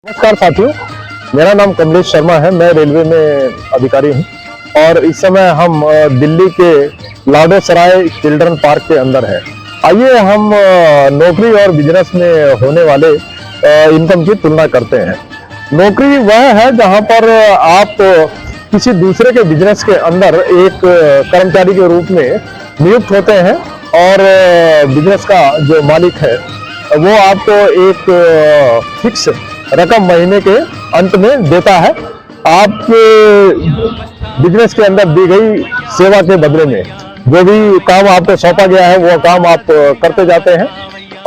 नमस्कार साथियों, मेरा नाम कमलेश शर्मा है। मैं रेलवे में अधिकारी हूं और इस समय हम दिल्ली के लाडो सराय चिल्ड्रन पार्क के अंदर है। आइए हम नौकरी और बिजनेस में होने वाले इनकम की तुलना करते हैं। नौकरी वह है जहां पर आप किसी दूसरे के बिजनेस के अंदर एक कर्मचारी के रूप में नियुक्त होते हैं और बिजनेस का जो मालिक है वो आपको एक फिक्स रकम महीने के अंत में देता है आपके बिजनेस के अंदर दी गई सेवा के बदले में। जो भी काम आपको सौंपा गया है वो काम आप करते जाते हैं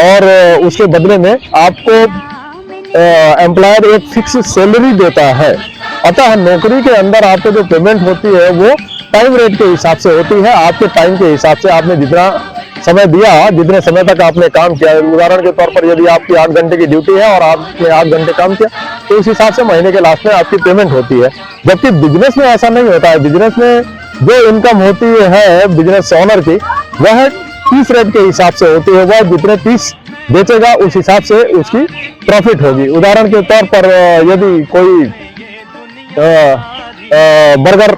और उसके बदले में आपको एम्प्लॉयर एक फिक्स सैलरी देता है। अतः नौकरी के अंदर आपको जो पेमेंट होती है वो टाइम रेट के हिसाब से होती है। आपके टाइम के हिसाब से आपने जितना समय दिया, जितने समय तक आपने काम किया। उदाहरण के तौर पर यदि आपकी 8 घंटे की ड्यूटी है और आपने 8 घंटे काम किया तो उस हिसाब से महीने के लास्ट में आपकी पेमेंट होती है। जबकि बिजनेस में ऐसा नहीं होता है। बिजनेस में जो इनकम होती है बिजनेस ओनर की वह 30 रेट के हिसाब से होती है। वह जितने 30 बेचेगा उस हिसाब से उसकी प्रॉफिट होगी। उदाहरण के तौर पर यदि कोई बर्गर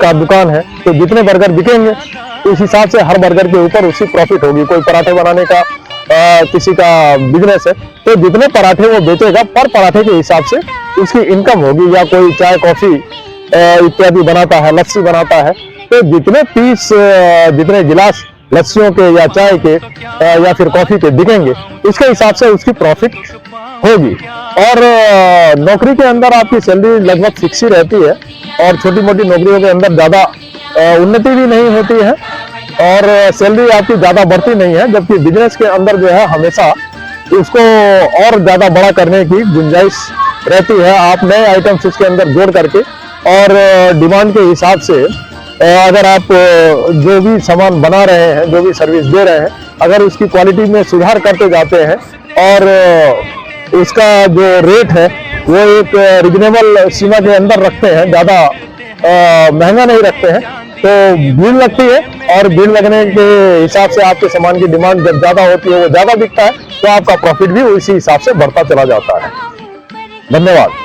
का दुकान है तो जितने बर्गर बिकेंगे उस हिसाब से हर बर्गर के ऊपर उसकी प्रॉफिट होगी। कोई पराठे बनाने का किसी का बिजनेस है तो जितने पराठे वो बेचेगा पर पराठे के हिसाब से उसकी इनकम होगी। या कोई चाय कॉफी इत्यादि बनाता है, लस्सी बनाता है तो जितने 30 जितने गिलास लस्सियों के या चाय के या फिर कॉफी के बिकेंगे उसके हिसाब से उसकी प्रॉफिट होगी। और नौकरी के अंदर आपकी सैलरी लगभग फिक्स ही रहती है और छोटी मोटी नौकरियों के अंदर ज्यादा उन्नति भी नहीं होती है और सैलरी आपकी ज्यादा बढ़ती नहीं है। जबकि बिजनेस के अंदर जो है हमेशा उसको और ज्यादा बड़ा करने की गुंजाइश रहती है। आप नए आइटम्स उसके अंदर जोड़ करके और डिमांड के हिसाब से अगर आप जो भी सामान बना रहे हैं, जो भी सर्विस दे रहे हैं, अगर उसकी क्वालिटी में सुधार करते जाते हैं और उसका जो रेट है वो एक रिजनेबल सीमा के अंदर रखते हैं, ज्यादा महंगा नहीं रखते हैं, तो भीड़ लगती है और भीड़ लगने के हिसाब से आपके सामान की डिमांड जब ज्यादा होती है वो ज्यादा बिकता है तो आपका प्रॉफिट भी उसी हिसाब से बढ़ता चला जाता है। धन्यवाद।